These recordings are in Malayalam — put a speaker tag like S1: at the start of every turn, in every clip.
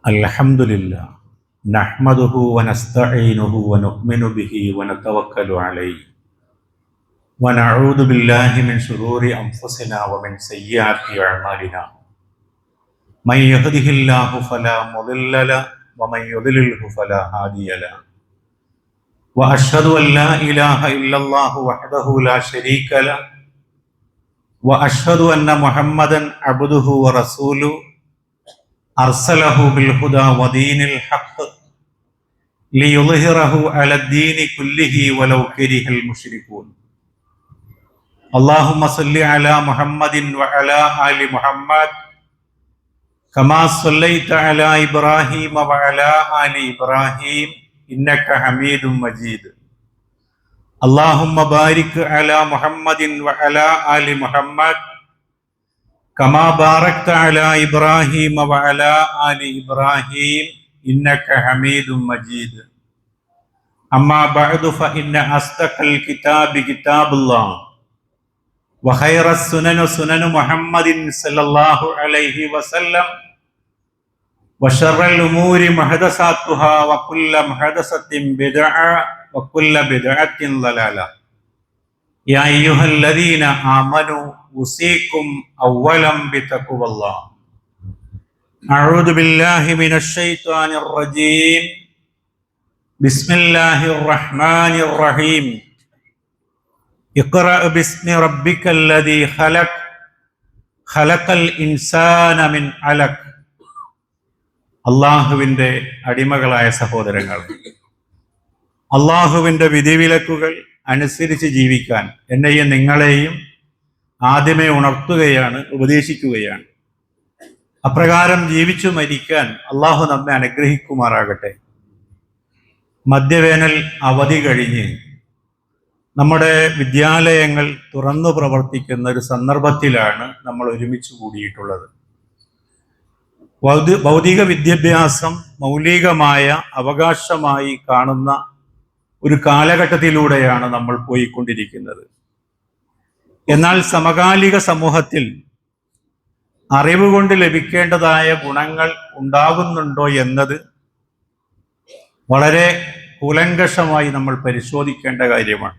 S1: അൽഹംദുലില്ലാ നഹ്മദുഹു വനസ്തഈനുഹു വനുഅ്മിനു ബിഹി വനതവക്കലു അലൈഹി വനഊദു ബില്ലാഹി മിൻ ശുറൂരി അൻഫുസിനാ വമിൻ സയ്യിആതി അഅ്മാലിനാ മൻ യഹ്ദിഹില്ലാഹു ഫലാ മുളില്ല ലഹു വമൻ യുദ്ലിൽഹു ഫലാ ഹാദിയ ലഹു വഅശ്ഹദു അൻ ലാ ഇലാഹ ഇല്ലല്ലാഹു വഹ്ദഹു ലാ ശരീക ലഹു വഅശ്ഹദു അന്ന മുഹമ്മദൻ അബ്ദുഹു വറസൂലുഹു അർസലഹു ബിൽ ഹുദാ വദീനിൽ ഹഖ് ലിയുദ്ഹിറഹു അലദ്ദീനി കുല്ലിഹി വലൗ കരിഹൽ മുശ്രികൂൻ. അല്ലാഹുമ്മ സ്വല്ലി അലാ മുഹമ്മദിൻ വഅലാ ആലി മുഹമ്മദ് കമാ സ്വല്ലൈത അലാ ഇബ്രാഹീമ വഅലാ ആലി ഇബ്രാഹീം ഇന്നക ഹമീദും മജീദ്. അല്ലാഹുമ്മ ബാരിക് അലാ മുഹമ്മദിൻ വഅലാ ആലി മുഹമ്മദ് കമാ ബാറക്ത അലാ ഇബ്രാഹീമ വഅലാ ആലി ഇബ്രാഹീം ഇന്നക ഹമീദും മജീദ്. അമ്മാ ബഅദു ഫഇന്ന അസ്ദഖൽ കിതാബി കിതാബുല്ലാഹ് വഖൈറസ് സുനനു സുനനു മുഹമ്മദിൻ സ്വല്ലല്ലാഹു അലൈഹി വസല്ലം വശറൽ ഉമൂരി മുഹദസാത്തുഹാ വകുല്ല മുഹദസത്തിൻ ബിദ്അ വകുല്ല ബിദ്അത്തിൻ ളലാല. യാ അയ്യുഹല്ലദീന ആമനൂ ഉസീകും അവ്വലം ബിതഖ്വല്ലാഹ്. അഊദു ബില്ലാഹി മിനശ് ശൈത്വാനിർ റജീം. ബിസ്മില്ലാഹിർ റഹ്മാനിർ റഹീം. ഇഖ്റഅ ബിസ്മി റബ്ബിക്കല്ലദീ ഖലഖ് ഖലഖൽ ഇൻസാന മിൻ അലഖ്. അള്ളാഹുവിൻ്റെ അടിമകളായ സഹോദരങ്ങൾ, അള്ളാഹുവിൻ്റെ വിധിവിലക്കുകൾ അനുസരിച്ച് ജീവിക്കാൻ എന്നെയും നിങ്ങളെയും ആദ്യമേ ഉണർത്തുകയാണ്, ഉപദേശിക്കുകയാണ്. അപ്രകാരം ജീവിച്ചു മരിക്കാൻ അള്ളാഹു നമ്മെ അനുഗ്രഹിക്കുമാറാകട്ടെ. മധ്യവേനൽ അവധി കഴിഞ്ഞ് നമ്മുടെ വിദ്യാലയങ്ങൾ തുറന്നു പ്രവർത്തിക്കുന്ന ഒരു സന്ദർഭത്തിലാണ് നമ്മൾ ഒരുമിച്ച് കൂടിയിട്ടുള്ളത്. ഭൗതിക വിദ്യാഭ്യാസം മൗലികമായ അവകാശമായി കാണുന്ന ഒരു കാലഘട്ടത്തിലൂടെയാണ് നമ്മൾ പോയിക്കൊണ്ടിരിക്കുന്നത്. എന്നാൽ സമകാലിക സമൂഹത്തിൽ അറിവ് കൊണ്ട് ലഭിക്കേണ്ടതായ ഗുണങ്ങൾ ഉണ്ടാകുന്നുണ്ടോ എന്നത് വളരെ കൂലങ്കഷമായി നമ്മൾ പരിശോധിക്കേണ്ട കാര്യമാണ്.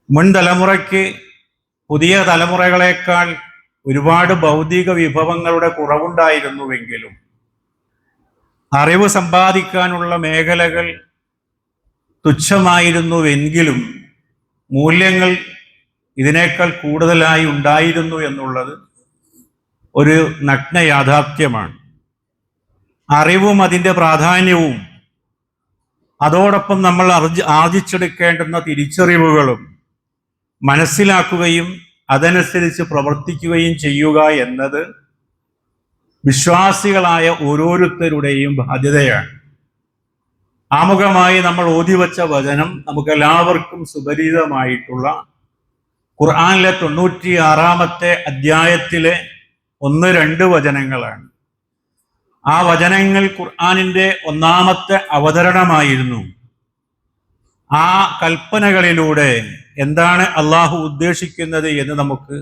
S1: മുൻ തലമുറയ്ക്ക് പുതിയ തലമുറകളെക്കാൾ ഒരുപാട് ഭൗതിക വിഭവങ്ങളുടെ കുറവുണ്ടായിരുന്നുവെങ്കിലും അറിവ് സമ്പാദിക്കാനുള്ള മേഖലകൾ തുച്ഛമായിരുന്നുവെങ്കിലും മൂല്യങ്ങൾ ഇതിനേക്കാൾ കൂടുതലായി ഉണ്ടായിരുന്നു എന്നുള്ളത് ഒരു നഗ്ന യാഥാർത്ഥ്യമാണ്. അറിവും അതിൻ്റെ പ്രാധാന്യവും അതോടൊപ്പം നമ്മൾ ആർജിച്ചെടുക്കേണ്ടുന്ന തിരിച്ചറിവുകളും മനസ്സിലാക്കുകയും അതനുസരിച്ച് പ്രവർത്തിക്കുകയും ചെയ്യുക എന്നത് വിശ്വാസികളായ ഓരോരുത്തരുടെയും ബാധ്യതയാണ്. ആമുഖമായി നമ്മൾ ഓതിവച്ച വചനം നമുക്കെല്ലാവർക്കും സുപരിചിതമായിട്ടുള്ള ഖുർആനിലെ 96-ാമത്തെ അധ്യായത്തിലെ 1-2 വചനങ്ങളാണ്. ആ വചനങ്ങൾ ഖുർആനിൻ്റെ ഒന്നാമത്തെ അവതരണമായിരുന്നു. ആ കൽപ്പനകളിലൂടെ എന്താണ് അള്ളാഹു ഉദ്ദേശിക്കുന്നത് എന്ന് നമുക്ക്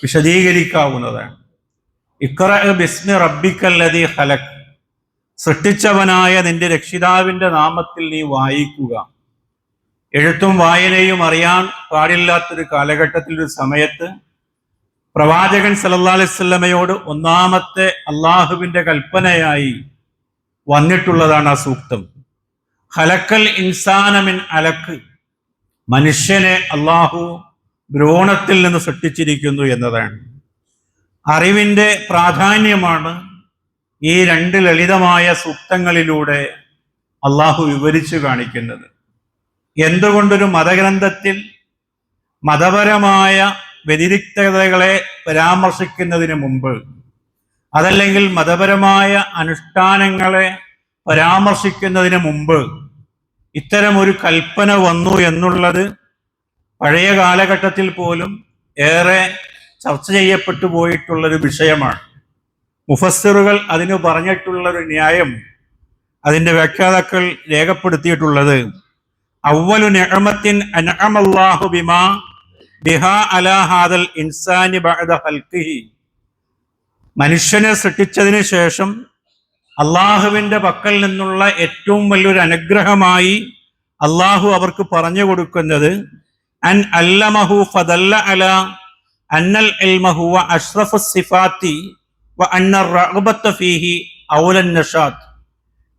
S1: വിശദീകരിക്കാവുന്നതാണ്. ഇഖ്റഅ ബിസ്മി റബ്ബിക്കല്ലദീ ഖലഖ്. സൃഷ്ടിച്ചവനായ നിന്റെ രക്ഷിതാവിൻ്റെ നാമത്തിൽ നീ വായിക്കുക. എഴുത്തും വായനയും അറിയാൻ പാടില്ലാത്തൊരു കാലഘട്ടത്തിൽ, ഒരു സമയത്ത് പ്രവാചകൻ സല്ലല്ലാഹു അലൈഹി വസല്ലമയോട് ഒന്നാമത്തെ അള്ളാഹുവിൻ്റെ കൽപ്പനയായി വന്നിട്ടുള്ളതാണ് ആ സൂക്തം. ഖലഖൽ ഇൻസാന മിൻ അലഖ്. മനുഷ്യനെ അള്ളാഹു ഭ്രൂണത്തിൽ നിന്ന് സൃഷ്ടിച്ചിരിക്കുന്നു എന്നതാണ്. അറിവിൻ്റെ പ്രാധാന്യമാണ് ഈ 2 ലളിതമായ സൂക്തങ്ങളിലൂടെ അള്ളാഹു വിവരിച്ചു കാണിക്കുന്നത്. എന്തുകൊണ്ടൊരു മതഗ്രന്ഥത്തിൽ മതപരമായ വ്യതിരിക്തതകളെ പരാമർശിക്കുന്നതിന് മുമ്പ്, അതല്ലെങ്കിൽ മതപരമായ അനുഷ്ഠാനങ്ങളെ പരാമർശിക്കുന്നതിന് മുമ്പ് ഇത്തരമൊരു കൽപ്പന വന്നു എന്നുള്ളത് പഴയ കാലഘട്ടത്തിൽ പോലും ഏറെ ചർച്ച ചെയ്യപ്പെട്ടു പോയിട്ടുള്ളൊരു വിഷയമാണ്. മുഫസ്സിറുകൾ അതിന് പറഞ്ഞിട്ടുള്ളൊരു ന്യായം, അതിൻ്റെ വ്യാഖ്യാതാക്കൾ രേഖപ്പെടുത്തിയിട്ടുള്ളത്, അവ്വലു നിഅമത്തിൻ അൻഅമല്ലാഹു ബിഹാ അലാ ഹാദൽ ഇൻസാനി ബഅദ ഖൽഖിഹി. മനുഷ്യനെ സൃഷ്ടിച്ചതിന് ശേഷം അള്ളാഹുവിൻ്റെ പക്കൽ നിന്നുള്ള ഏറ്റവും വലിയൊരു അനുഗ്രഹമായി അള്ളാഹു അവർക്ക് പറഞ്ഞു കൊടുക്കുന്നത് അൻ അല്ലമഹു ഫദല്ല അല അന്നൽ ഇൽമഹു വ അഷ്റഫു സിഫാത്തി വ അന്ന റഗ്ബത ഫീഹി ഔലൻ നഷാത്ത്.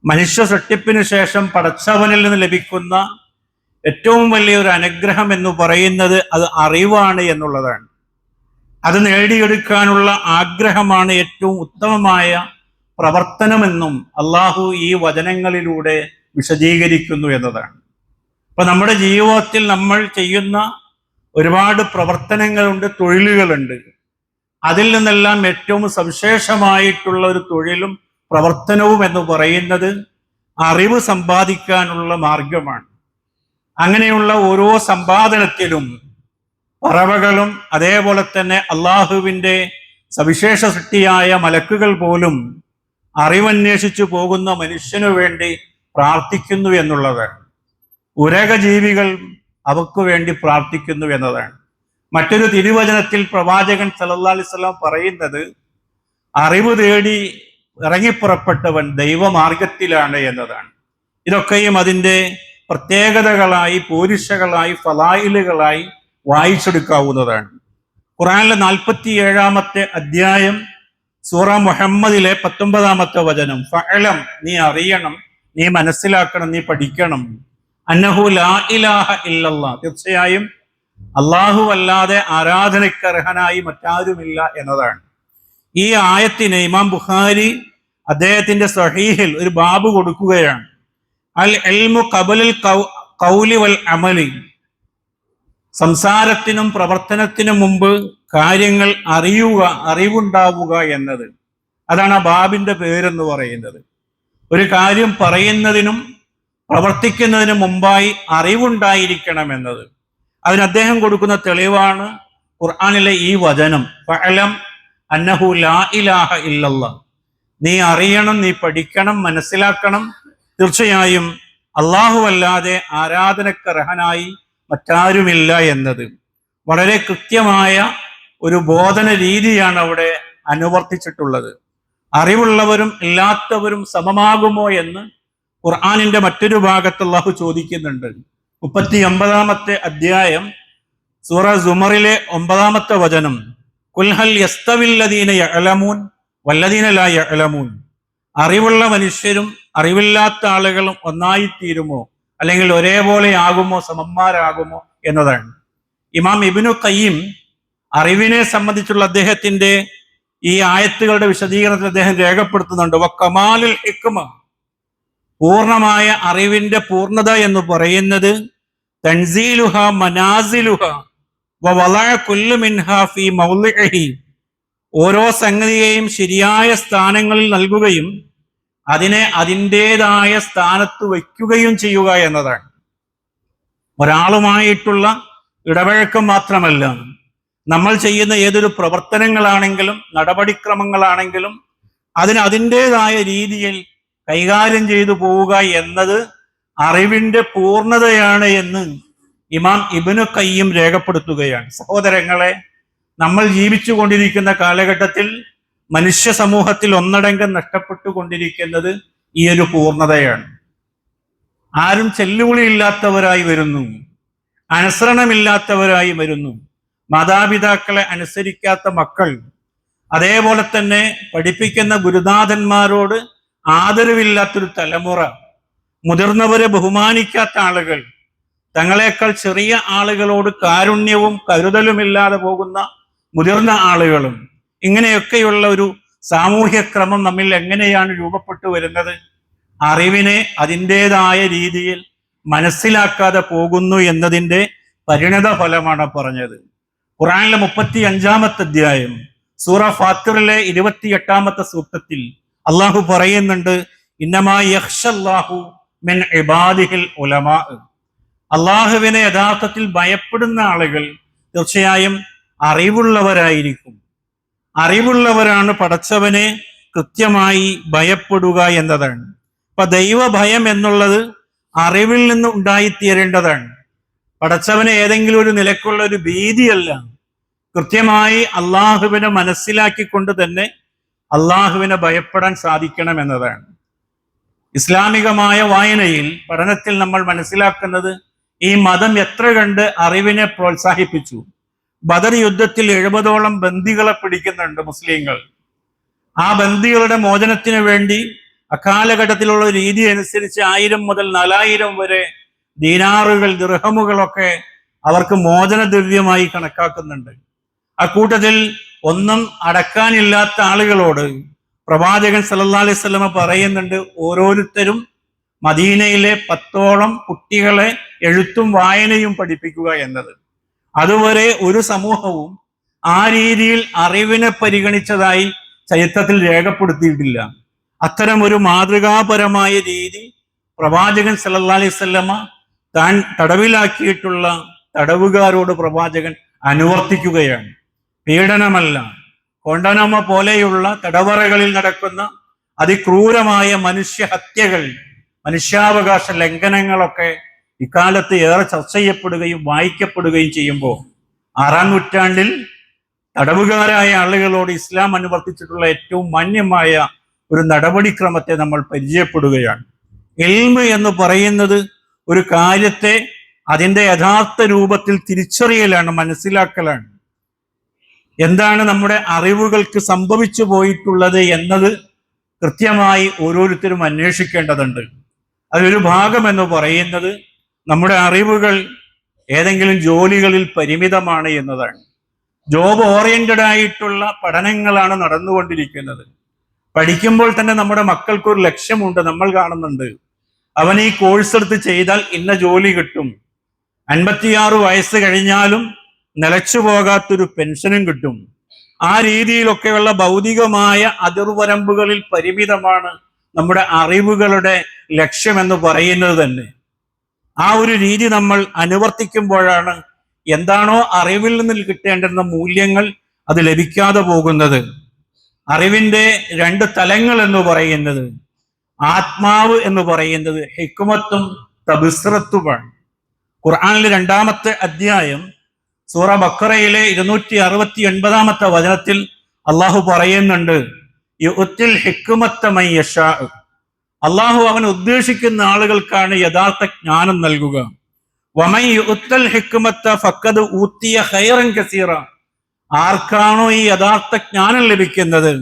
S1: മനുഷ്യ സൃഷ്ടിപ്പിന് ശേഷം പടച്ചവനിൽ നിന്ന് ലഭിക്കുന്ന ഏറ്റവും വലിയൊരു അനുഗ്രഹം എന്ന് പറയുന്നത് അത് അറിവാണ് എന്നുള്ളതാണ്. അത് നേടിയെടുക്കാനുള്ള ആഗ്രഹമാണ് ഏറ്റവും ഉത്തമമായ പ്രവർത്തനമെന്നും അള്ളാഹു ഈ വചനങ്ങളിലൂടെ വിശദീകരിക്കുന്നു എന്നതാണ്. അപ്പൊ നമ്മുടെ ജീവിതത്തിൽ നമ്മൾ ചെയ്യുന്ന ഒരുപാട് പ്രവർത്തനങ്ങളുണ്ട്, തൊഴിലുകളുണ്ട്. അതിൽ നിന്നെല്ലാം ഏറ്റവും സവിശേഷമായിട്ടുള്ള ഒരു തൊഴിലും പ്രവർത്തനവും എന്ന് പറയുന്നത് അറിവ് സമ്പാദിക്കാനുള്ള മാർഗമാണ്. അങ്ങനെയുള്ള ഓരോ സമ്പാദനത്തിലും പറവകളും അതേപോലെ തന്നെ അള്ളാഹുവിൻ്റെ സവിശേഷ സൃഷ്ടിയായ മലക്കുകൾ പോലും അറിവന്വേഷിച്ചു പോകുന്ന മനുഷ്യനു വേണ്ടി പ്രാർത്ഥിക്കുന്നു എന്നുള്ളതാണ്. ഉരകജീവികൾ അവർക്ക് വേണ്ടി പ്രാർത്ഥിക്കുന്നു എന്നതാണ്. മറ്റൊരു തിരുവചനത്തിൽ പ്രവാചകൻ സല്ലല്ലാഹു അലൈഹി വസല്ലം പറയുന്നത് അറിവ് തേടി ഇറങ്ങിപ്പുറപ്പെട്ടവൻ ദൈവമാർഗത്തിലാണ് എന്നതാണ്. ഇതൊക്കെയും അതിൻ്റെ പ്രത്യേകതകളായി, പോരിഷകളായി, ഫലായിലുകളായി വായിച്ചെടുക്കാവുന്നതാണ്. ഖുർആനിലെ 47-ാമത്തെ അധ്യായം സൂറ മുഹമ്മദിലെ 19-ാമത്തെ വചനം, ഫഅലം, നീ അറിയണം, നീ മനസ്സിലാക്കണം, നീ പഠിക്കണം, അന്നഹു ലാ ഇലാഹ ഇല്ലല്ലാഹ്, തീർച്ചയായും അല്ലാഹു അല്ലാതെ ആരാധനയ്ക്കർഹനായി മറ്റാരുമില്ല എന്നതാണ്. ഈ ആയത്തിന് ഇമാം ബുഖാരി അദ്ദേഹത്തിന്റെ സ്വഹീഹിൽ ഒരു ബാബ് കൊടുക്കുകയാണ്. അൽ ഇൽമു ഖബലൽ ഖൗലി വൽ അമലി, സംസാരത്തിനും പ്രവർത്തനത്തിനും മുമ്പ് കാര്യങ്ങൾ അറിയുക, അറിവുണ്ടാവുക എന്നത്. അതാണ് ആ ബാബിന്റെ പേരെന്ന് പറയുന്നത്. ഒരു കാര്യം പറയുന്നതിനും പ്രവർത്തിക്കുന്നതിനും മുമ്പായി അറിവുണ്ടായിരിക്കണം എന്നത്. അതിന് അദ്ദേഹം കൊടുക്കുന്ന തെളിവാണ് ഖുർആനിലെ ഈ വചനം, ഫഅലം അന്നഹു ലാ ഇലാഹ ഇല്ലല്ലാഹ്, നീ അറിയണം, നീ പഠിക്കണം, മനസ്സിലാക്കണം, തീർച്ചയായും അല്ലാഹു അല്ലാതെ ആരാധനക്കർഹനായി മറ്റാരുമില്ല എന്നത്. വളരെ കൃത്യമായ ഒരു ബോധന രീതിയാണ് അവിടെ അനുവർത്തിച്ചിട്ടുള്ളത്. അറിവുള്ളവരും ഇല്ലാത്തവരും സമമാകുമോ എന്ന് ഖുർആനിന്റെ മറ്റൊരു ഭാഗത്ത് അല്ലാഹു ചോദിക്കുന്നുണ്ട്. 39-ാമത്തെ അധ്യായം സൂറ സുമറിലെ 9-ാമത്തെ വചനം, ഖുൽ ഹൽ യസ്തവില്ലദീന യഅലമൂൻ വല്ലദീന ലാ യഅലമൂൻ, അറിവുള്ള മനുഷ്യരും അറിവില്ലാത്ത ആളുകളും ഒന്നായിത്തീരുമോ, അല്ലെങ്കിൽ ഒരേപോലെ ആകുമോ, സമന്മാരാകുമോ എന്നതാണ്. ഇമാം ഇബ്നു ഖയ്യിം അറിവിനെ സംബന്ധിച്ചുള്ള അദ്ദേഹത്തിന്റെ ഈ ആയത്തുകളുടെ വിശദീകരണത്തിൽ അദ്ദേഹം രേഖപ്പെടുത്തുന്നുണ്ട്, വക്കമാലുൽ ഹിക്മ, പൂർണ്ണമായ അറിവിന്റെ പൂർണ്ണത എന്ന് പറയുന്നത് തൻസീലുഹ മനാസിലുഹ വവളഅ കുല്ലു മിൻഹാ ഫീ മൗളിഇഹി, ഓരോ സംഗതിയെയും ശരിയായ സ്ഥാനങ്ങളിൽ നൽകുകയും അതിനെ അതിൻ്റെതായ സ്ഥാനത്ത് വയ്ക്കുകയും ചെയ്യുക എന്നതാണ്. ഒരാളുമായിട്ടുള്ള ഇടപഴക്കം മാത്രമല്ല, നമ്മൾ ചെയ്യുന്ന ഏതൊരു പ്രവർത്തനങ്ങളാണെങ്കിലും നടപടിക്രമങ്ങളാണെങ്കിലും അതിന് അതിൻ്റെതായ രീതിയിൽ കൈകാര്യം ചെയ്തു പോവുക എന്നത് അറിവിന്റെ പൂർണ്ണതയാണ് എന്ന് ഇമാം ഇബ്നു ഖയ്യിം രേഖപ്പെടുത്തുകയാണ്. സഹോദരങ്ങളെ, നമ്മൾ ജീവിച്ചു കൊണ്ടിരിക്കുന്ന കാലഘട്ടത്തിൽ മനുഷ്യ സമൂഹത്തിൽ ഒന്നടങ്കം നഷ്ടപ്പെട്ടുകൊണ്ടിരിക്കുന്നത് ഈ ഒരു പൂർണ്ണതയാണ്. ആരും ചെല്ലുവിളിയില്ലാത്തവരായി വരുന്നു, അനുസരണമില്ലാത്തവരായി വരുന്നു, മാതാപിതാക്കളെ അനുസരിക്കാത്ത മക്കൾ, അതേപോലെ തന്നെ പഠിപ്പിക്കുന്ന ഗുരുനാഥന്മാരോട് ആദരവില്ലാത്തൊരു തലമുറ, മുതിർന്നവരെ ബഹുമാനിക്കാത്ത ആളുകൾ, തങ്ങളെക്കാൾ ചെറിയ ആളുകളോട് കാരുണ്യവും കരുതലുമില്ലാതെ പോകുന്ന മുതിർന്ന ആളുകളും, ഇങ്ങനെയൊക്കെയുള്ള ഒരു സാമൂഹ്യ ക്രമം നമ്മിൽ എങ്ങനെയാണ് രൂപപ്പെട്ടു വരുന്നത്? അറിവിനെ അതിൻ്റെതായ രീതിയിൽ മനസ്സിലാക്കാതെ പോകുന്നു എന്നതിൻ്റെ പരിണത ഫലമാണ് പറഞ്ഞത്. ഖുർആനിലെ 35-ാമത്തെ അധ്യായം സൂറ ഫാത്തിറിലെ 28-ാമത്തെ സൂക്തത്തിൽ അള്ളാഹു പറയുന്നുണ്ട്, ഇന്നമാ യഖ്ശല്ലാഹു മിൻ ഇബാദിഹിൽ ഉലമാ, അള്ളാഹുവിനെ യഥാർത്ഥത്തിൽ ഭയപ്പെടുന്ന ആളുകൾ തീർച്ചയായും അറിവുള്ളവരായിരിക്കും. അറിവുള്ളവരാണ് പടച്ചവനെ കൃത്യമായി ഭയപ്പെടുക എന്നതാണ്. അപ്പൊ ദൈവഭയം എന്നുള്ളത് അറിവിൽ നിന്ന് ഉണ്ടായിത്തീരേണ്ടതാണ്. പടച്ചവനെ ഏതെങ്കിലും ഒരു നിലക്കുള്ള ഒരു ഭീതിയല്ല, കൃത്യമായി അള്ളാഹുവിനെ മനസ്സിലാക്കിക്കൊണ്ട് തന്നെ അള്ളാഹുവിനെ ഭയപ്പെടാൻ സാധിക്കണം എന്നതാണ്. ഇസ്ലാമികമായ വായനയിൽ പഠനത്തിൽ നമ്മൾ മനസ്സിലാക്കുന്നത് ഈ മതം എത്ര കണ്ട് അറിവിനെ പ്രോത്സാഹിപ്പിച്ചു. ബദർ യുദ്ധത്തിൽ 70ഓളം ബന്ദികളെ പിടിക്കുന്നുണ്ട് മുസ്ലിങ്ങൾ. ആ ബന്ദികളുടെ മോചനത്തിന് വേണ്ടി അക്കാലഘട്ടത്തിലുള്ള രീതി അനുസരിച്ച് 1000 മുതൽ 4000 വരെ ദീനാറുകൾ, ദിർഹമുകളൊക്കെ അവർക്ക് മോചനദ്രവ്യമായി കണക്കാക്കുന്നുണ്ട്. അക്കൂട്ടത്തിൽ ഒന്നും അടക്കാനില്ലാത്ത ആളുകളോട് പ്രവാചകൻ സല്ലല്ലാഹു അലൈഹി വസല്ലമ പറയുന്നുണ്ട്, ഓരോരുത്തരും മദീനയിലെ 10ഓളം കുട്ടികളെ എഴുത്തും വായനയും പഠിപ്പിക്കുക എന്നത്. അതുവരെ ഒരു സമൂഹവും ആ രീതിയിൽ അറിവിനെ പരിഗണിച്ചതായി ചരിത്രത്തിൽ രേഖപ്പെടുത്തിയിട്ടില്ല. അത്തരം ഒരു മാതൃകാപരമായ രീതി പ്രവാചകൻ സല്ലല്ലാഹു അലൈഹി വസല്ലമ താൻ തടവിലാക്കിയിട്ടുള്ള തടവുകാരോട് പ്രവാചകൻ അനുവർത്തിക്കുകയാണ്. പീഡനമല്ല, കൊണ്ടനമ പോലെയുള്ള തടവറകളിൽ നടക്കുന്ന അതിക്രൂരമായ മനുഷ്യഹത്യകൾ, മനുഷ്യാവകാശ ലംഘനങ്ങളൊക്കെ ഇക്കാലത്ത് ഏറെ ചർച്ച ചെയ്യപ്പെടുകയും വായിക്കപ്പെടുകയും ചെയ്യുമ്പോൾ 6ാം നൂറ്റാണ്ടിൽ തടവുകാരായ ആളുകളോട് ഇസ്ലാം അനുവർത്തിച്ചിട്ടുള്ള ഏറ്റവും മാന്യമായ ഒരു നടപടിക്രമത്തെ നമ്മൾ പരിചയപ്പെടുകയാണ്. ഇൽമ് എന്ന് പറയുന്നത് ഒരു കാര്യത്തെ അതിൻ്റെ യഥാർത്ഥ രൂപത്തിൽ തിരിച്ചറിയലാണ്, മനസ്സിലാക്കലാണ്. എന്താണ് നമ്മുടെ അറിവുകൾക്ക് സംഭവിച്ചു പോയിട്ടുള്ളത് എന്നത് കൃത്യമായി ഓരോരുത്തരും അന്വേഷിക്കേണ്ടതുണ്ട്. അതിലൊരു ഭാഗം എന്ന് പറയുന്നത് നമ്മുടെ അറിവുകൾ ഏതെങ്കിലും ജോലികളിൽ പരിമിതമാണ് എന്നതാണ്. ജോബ് ഓറിയന്റഡ് ആയിട്ടുള്ള പഠനങ്ങളാണ് നടന്നുകൊണ്ടിരിക്കുന്നത്. പഠിക്കുമ്പോൾ തന്നെ നമ്മുടെ മക്കൾക്കൊരു ലക്ഷ്യമുണ്ട്, നമ്മൾ കാണുന്നുണ്ട്. അവൻ ഈ കോഴ്സ് എടുത്ത് ചെയ്താൽ ഇന്ന ജോലി കിട്ടും, 56 വയസ്സ് കഴിഞ്ഞാലും നിലച്ചു പോകാത്തൊരു പെൻഷനും കിട്ടും. ആ രീതിയിലൊക്കെയുള്ള ഭൗതികമായ അതിർവരമ്പുകളിൽ പരിമിതമാണ് നമ്മുടെ അറിവുകളുടെ ലക്ഷ്യമെന്ന് പറയുന്നത് തന്നെ. ആ ഒരു രീതി നമ്മൾ അനുവർത്തിക്കുമ്പോഴാണ് എന്താണോ അറിവിൽ നിന്ന് കിട്ടേണ്ടുന്ന മൂല്യങ്ങൾ അത് ലഭിക്കാതെ പോകുന്നത്. അറിവിന്റെ 2 തലങ്ങൾ എന്ന് പറയുന്നത്, ആത്മാവ് എന്ന് പറയുന്നത് ഹിക്മത്തും തബ്സിറത്തുമാണ്. ഖുർആനിലെ 2ാമത്തെ അധ്യായം സൂറ ബഖറയിലെ 269 വചനത്തിൽ അള്ളാഹു പറയുന്നുണ്ട്, യുഅ്തിൽ ഹിക്മത മൻ യശാ, അള്ളാഹു അവൻ ഉദ്ദേശിക്കുന്ന ആളുകൾക്കാണ് യഥാർത്ഥ ജ്ഞാനം നൽകുക. വമൻ യുഅ്തൽ ഹിക്മത ഫഖദ് ഊതിയ ഖൈറൻ കസീറ, ആർക്കാണോ ഈ യഥാർത്ഥ ജ്ഞാനം ലഭിക്കുന്നത്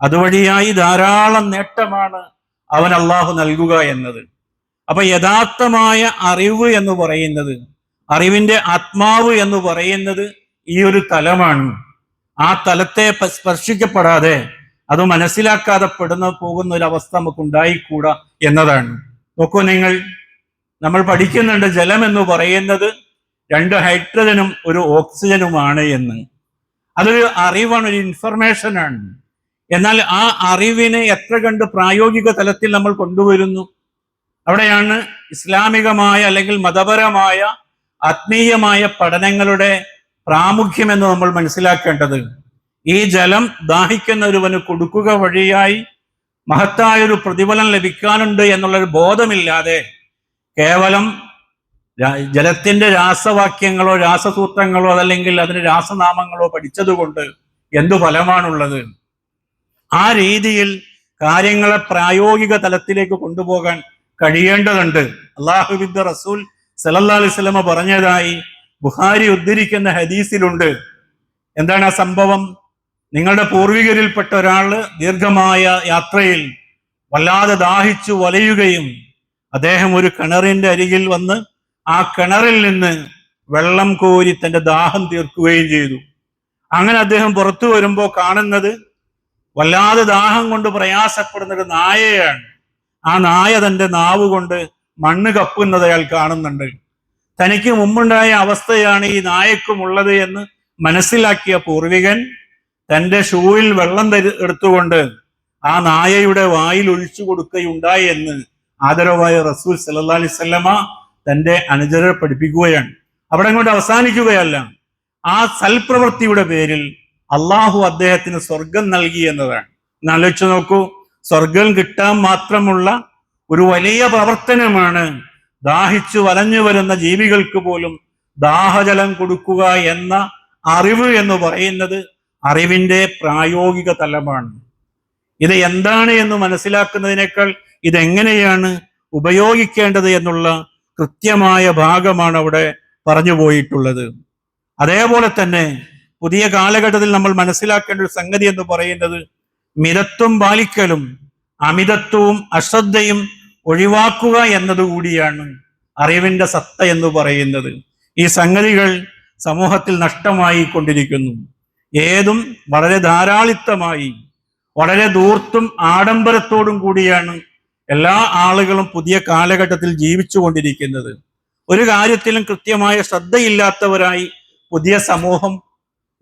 S1: അതുവഴിയായി ധാരാളം നേട്ടമാണ് അവൻ അള്ളാഹു നൽകുക എന്നത്. അപ്പൊ യഥാർത്ഥമായ അറിവ് എന്ന് പറയുന്നത്, അറിവിന്റെ ആത്മാവ് എന്ന് പറയുന്നത് ഈ ഒരു തലമാണ്. ആ തലത്തെ സ്പർശിക്കപ്പെടാതെ, അത് മനസ്സിലാക്കാതെ പോകുന്ന ഒരു അവസ്ഥ നമുക്ക് ഉണ്ടായിക്കൂടാ എന്നതാണ്. നോക്കൂ നിങ്ങൾ, നമ്മൾ പഠിക്കുന്നുണ്ട് ജലം എന്ന് പറയുന്നത് 2 ഹൈഡ്രജനും 1 ഓക്സിജനുമാണ് എന്ന്. അതൊരു അറിവാണ്, ഒരു ഇൻഫർമേഷനാണ്. എന്നാൽ ആ അറിവിനെ എത്ര കണ്ട് പ്രായോഗിക തലത്തിൽ നമ്മൾ കൊണ്ടുവരുന്നു? അവിടെയാണ് ഇസ്ലാമികമായ അല്ലെങ്കിൽ മതപരമായ ആത്മീയമായ പഠനങ്ങളുടെ പ്രാമുഖ്യം എന്ന് നമ്മൾ മനസ്സിലാക്കേണ്ടത്. ഈ ജലം ദാഹിക്കുന്ന ഒരുവന് കൊടുക്കുക വഴിയായി മഹത്തായൊരു പ്രതിഫലം ലഭിക്കാനുണ്ട് എന്നുള്ളൊരു ബോധമില്ലാതെ കേവലം ജലത്തിന്റെ രാസവാക്യങ്ങളോ രാസസൂത്രങ്ങളോ അതല്ലെങ്കിൽ അതിന് രാസനാമങ്ങളോ പഠിച്ചതുകൊണ്ട് എന്തു ഫലമാണുള്ളത്? ആ രീതിയിൽ കാര്യങ്ങളെ പ്രായോഗിക തലത്തിലേക്ക് കൊണ്ടുപോകാൻ കഴിയേണ്ടതുണ്ട്. അല്ലാഹുവിന്റെ റസൂൽ സല്ലല്ലാഹു അലൈഹി വസല്ലമ പറഞ്ഞതായി ബുഖാരി ഉദ്ധരിക്കുന്ന ഹദീസിലുണ്ട്. എന്താണ് ആ സംഭവം? നിങ്ങളുടെ പൂർവികരിൽപ്പെട്ട ഒരാള് ദീർഘമായ യാത്രയിൽ വല്ലാതെ ദാഹിച്ചു വലയുകയും അദ്ദേഹം ഒരു കിണറിന്റെ അരികിൽ വന്ന് ആ കിണറിൽ നിന്ന് വെള്ളം കോരി തന്റെ ദാഹം തീർക്കുകയും ചെയ്തു. അങ്ങനെ അദ്ദേഹം പുറത്തു വരുമ്പോൾ കാണുന്നത് വല്ലാതെ ദാഹം കൊണ്ട് പ്രയാസപ്പെടുന്ന ഒരു നായയാണ്. ആ നായ തന്റെ നാവ് കൊണ്ട് മണ്ണ് കപ്പുന്നത് അയാൾ കാണുന്നുണ്ട്. തനിക്ക് മുമ്പുണ്ടായ അവസ്ഥയാണ് ഈ നായക്കും ഉള്ളത് എന്ന് മനസ്സിലാക്കിയ പൂർവികൻ തന്റെ ഷൂവിൽ വെള്ളം എടുത്തുകൊണ്ട് ആ നായയുടെ വായിൽ ഒഴിച്ചു കൊടുക്കുകയുണ്ടായി എന്ന് ആദരവായ റസൂൽ സല്ലല്ലാഹു അലൈഹി വസല്ലമ തന്റെ അനുചരരെ പഠിപ്പിക്കുകയാണ്. അവിടെ കൊണ്ട് അവസാനിക്കുകയല്ല, ആ സൽപ്രവൃത്തിയുടെ പേരിൽ അള്ളാഹു അദ്ദേഹത്തിന് സ്വർഗം നൽകി എന്നതാണ്. എന്നാലോചിച്ചു നോക്കൂ, സ്വർഗം കിട്ടാൻ മാത്രമുള്ള ഒരു വലിയ പ്രവർത്തനമാണ് ദാഹിച്ചു വലഞ്ഞു വരുന്ന ജീവികൾക്ക് പോലും ദാഹജലം കൊടുക്കുക എന്ന അറിവ് എന്ന് പറയുന്നത് അറിവിന്റെ പ്രായോഗിക തലമാണ്. ഇത് എന്താണ് എന്ന് മനസ്സിലാക്കുന്നതിനേക്കാൾ ഇതെങ്ങനെയാണ് ഉപയോഗിക്കേണ്ടത് എന്നുള്ള കൃത്യമായ ഭാഗമാണ് അവിടെ പറഞ്ഞു പോയിട്ടുള്ളത്. അതേപോലെ തന്നെ പുതിയ കാലഘട്ടത്തിൽ നമ്മൾ മനസ്സിലാക്കേണ്ട ഒരു സംഗതി എന്ന് പറയുന്നത് മിതത്വം പാലിക്കലും അമിതത്വവും അശ്രദ്ധയും ഒഴിവാക്കുക എന്നതുകൂടിയാണ് അറിവിന്റെ സത്ത എന്ന് പറയുന്നത്. ഈ സംഗതികൾ സമൂഹത്തിൽ നഷ്ടമായി കൊണ്ടിരിക്കുന്നു. ഏതും വളരെ ധാരാളിത്തമായി, വളരെ ധൂർത്തും ആഡംബരത്തോടും കൂടിയാണ് എല്ലാ ആളുകളും പുതിയ കാലഘട്ടത്തിൽ ജീവിച്ചു കൊണ്ടിരിക്കുന്നത്. ഒരു കാര്യത്തിലും കൃത്യമായ ശ്രദ്ധയില്ലാത്തവരായി പുതിയ സമൂഹം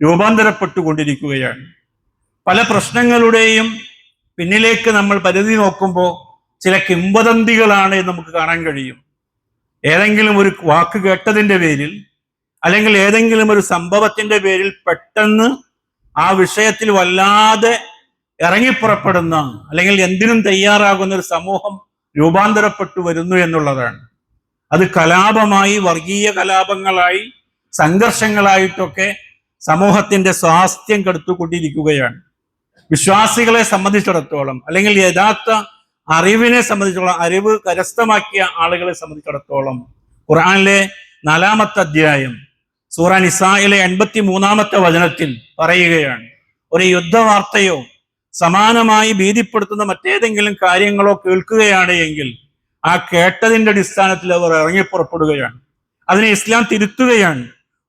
S1: രൂപാന്തരപ്പെട്ടുകൊണ്ടിരിക്കുകയാണ്. പല പ്രശ്നങ്ങളുടെയും പിന്നിലേക്ക് നമ്മൾ പരിധി നോക്കുമ്പോൾ ചില കിംവദന്തികളാണ് എന്ന് നമുക്ക് കാണാൻ കഴിയും. ഏതെങ്കിലും ഒരു വാക്ക് കേട്ടതിൻ്റെ പേരിൽ അല്ലെങ്കിൽ ഏതെങ്കിലും ഒരു സംഭവത്തിന്റെ പേരിൽ പെട്ടെന്ന് ആ വിഷയത്തിൽ വല്ലാതെ ഇറങ്ങിപ്പുറപ്പെടുന്ന അല്ലെങ്കിൽ എന്തിനും തയ്യാറാകുന്ന ഒരു സമൂഹം രൂപാന്തരപ്പെട്ടു വരുന്നു എന്നുള്ളതാണ്. അത് കലാപമായി, വർഗീയ കലാപങ്ങളായി, സംഘർഷങ്ങളായിട്ടൊക്കെ സമൂഹത്തിന്റെ സ്വാസ്ഥ്യം കെടുത്തുകൊണ്ടിരിക്കുകയാണ്. വിശ്വാസികളെ സംബന്ധിച്ചിടത്തോളം അല്ലെങ്കിൽ യഥാർത്ഥ അറിവിനെ സംബന്ധിച്ചിടത്തോളം, അറിവ് കരസ്ഥമാക്കിയ ആളുകളെ സംബന്ധിച്ചിടത്തോളം ഖുർആനിലെ 4-ാമത്തെ അധ്യായം സൂറ നിസായിലെ 83-ാമത്തെ വചനത്തിൽ പറയുകയാണ്, ഒരു യുദ്ധവാർത്തയോ സമാനമായി ഭീതിപ്പെടുത്തുന്ന മറ്റേതെങ്കിലും കാര്യങ്ങളോ കേൾക്കുകയാണ് എങ്കിൽ ആ കേട്ടതിന്റെ അടിസ്ഥാനത്തിൽ അവർ ഇറങ്ങിപ്പുറപ്പെടുകയാണ്. അതിനെ ഇസ്ലാം തിരുത്തുകയാണ്.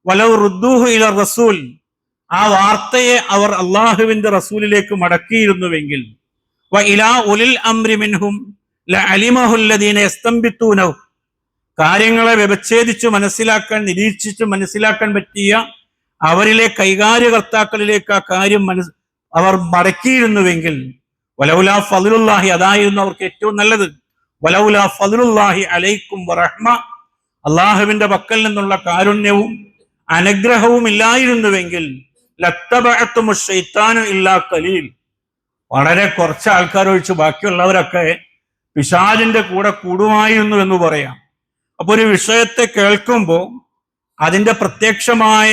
S1: വലൗ റുദ്ദൂഹു ഇല റസൂൽ, ആ വാർത്തയെ അവർ അള്ളാഹുവിന്റെ റസൂലിലേക്ക് മടക്കിയിരുന്നുവെങ്കിൽ വ ഇലാ ഉലിൽ അംരി മിൻഹും ലഅലിമഹു അല്ലദീന യസ്തംബിത്തൂനഹു, കാര്യങ്ങളെ വ്യവച്ഛേദിച്ചു മനസ്സിലാക്കാൻ, നിരീക്ഷിച്ചു മനസ്സിലാക്കാൻ പറ്റിയ അവരിലെ കൈകാര്യകർത്താക്കളിലേക്ക് ആ കാര്യം അവർ മടക്കിയിരുന്നുവെങ്കിൽ വലൗലാ ഫദ്ലുല്ലാഹി, അതായിരുന്നു അവർക്ക് ഏറ്റവും നല്ലത്. വലൗലാ ഫദ്ലുല്ലാഹി അലൈക്കും വറഹ്മ, അള്ളാഹുവിന്റെ പക്കൽ നിന്നുള്ള കാരുണ്യവും അനുഗ്രഹവും ഇല്ലായിരുന്നുവെങ്കിൽ ലത്തബഅതുമുശ് ശൈത്താനു ഇല്ലാ ഖലീൽ, വളരെ കുറച്ച് ആൾക്കാരൊഴിച്ച് ബാക്കിയുള്ളവരൊക്കെ പിശാചിന്റെ കൂടെ കൂടുമായിരുന്നു എന്ന് പറയാം. അപ്പൊ ഒരു വിഷയത്തെ കേൾക്കുമ്പോൾ അതിന്റെ പ്രത്യക്ഷമായ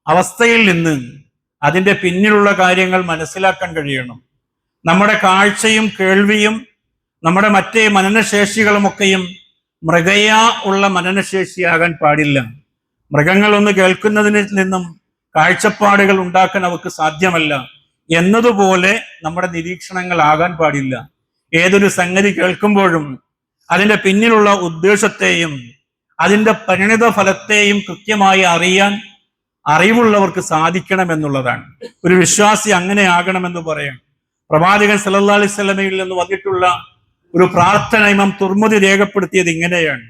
S1: അവസ്ഥയിൽ നിന്ന് അതിന്റെ പിന്നിലുള്ള കാര്യങ്ങൾ മനസ്സിലാക്കാൻ കഴിയണം. നമ്മുടെ കാഴ്ചയും കേൾവിയും നമ്മുടെ മറ്റേ മനനശേഷികളുമൊക്കെയും മൃഗയ ഉള്ള മനനശേഷിയാകാൻ പാടില്ല. മൃഗങ്ങൾ ഒന്ന് കേൾക്കുന്നതിൽ നിന്നും കാഴ്ചപ്പാടുകൾ ഉണ്ടാക്കാൻ അവർക്ക് സാധ്യമല്ല എന്നതുപോലെ നമ്മുടെ നിരീക്ഷണങ്ങളാകാൻ പാടില്ല. ഏതൊരു സംഗതി കേൾക്കുമ്പോഴും അതിന്റെ പിന്നിലുള്ള ഉദ്ദേശത്തെയും അതിന്റെ പരിണിത ഫലത്തെയും കൃത്യമായി അറിയാൻ അറിവുള്ളവർക്ക് സാധിക്കണം എന്നുള്ളതാണ്. ഒരു വിശ്വാസി അങ്ങനെ ആകണമെന്ന് പറയാം. പ്രവാചകൻ സല്ലല്ലാഹു അലൈഹി വസല്ലമയിൽ നിന്ന് വന്നിട്ടുള്ള ഒരു പ്രാർത്ഥന ഇമാം തുർമുദി രേഖപ്പെടുത്തിയത് ഇങ്ങനെയാണ്: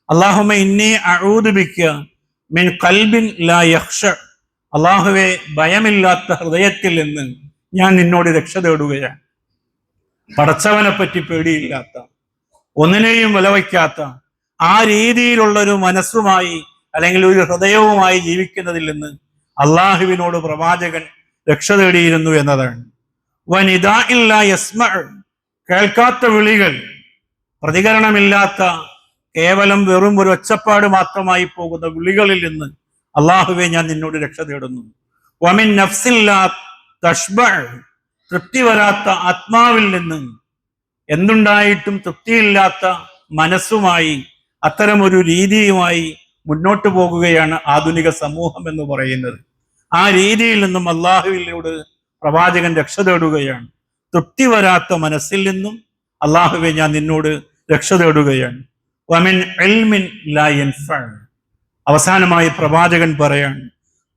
S1: അല്ലാഹുമ്മ ഇന്നി അഊദു ബിക മിൻ ഖൽബിൻ ലാ യഖ്ശ, അല്ലാഹുവേ ഭയമില്ലാത്ത ഹൃദയത്തിൽ നിന്ന് ഞാൻ നിന്നോട് രക്ഷ തേടുകയാണ്. പടച്ചവനെ പറ്റി പേടിയില്ലാത്ത, ഒന്നിനെയും വിലവയ്ക്കാത്ത ആ രീതിയിലുള്ള ഒരു മനസ്സുമായി അല്ലെങ്കിൽ ഒരു ഹൃദയവുമായി ജീവിക്കുന്നതിൽ നിന്ന് അള്ളാഹുവിനോട് പ്രവാചകൻ രക്ഷ തേടിയിരുന്നു എന്നതാണ്. വനിദാഇൻ ലാ യസ്മഅ, കേൾക്കാത്ത വിളികൾ, പ്രതികരണമില്ലാത്ത കേവലം വെറും ഒരു ഒച്ചപ്പാട് മാത്രമായി പോകുന്ന വിളികളിൽ നിന്ന് അള്ളാഹുവെ ഞാൻ നിന്നോട് രക്ഷ തേടുന്നു. വമിൻ നഫ്സിൻ ലാ തശ്ബഅ, തൃപ്തി വരാത്ത ആത്മാവിൽ നിന്ന്, എന്തുണ്ടായിട്ടും തൃപ്തിയില്ലാത്ത മനസ്സുമായി അത്തരമൊരു രീതിയുമായി മുന്നോട്ട് പോകുകയാണ് ആധുനിക സമൂഹം എന്ന് പറയുന്നത്. ആ രീതിയിൽ നിന്നും അള്ളാഹുവിനോട് പ്രവാചകൻ രക്ഷ തേടുകയാണ്. തൃപ്തി വരാത്ത മനസ്സിൽ നിന്നും അള്ളാഹുവെ ഞാൻ നിന്നോട് രക്ഷ തേടുകയാണ്. വമിൻ ഇൽമിൻ ലാ യൻഫഅ, അവസാനമായി പ്രവാചകൻ പറയാണ്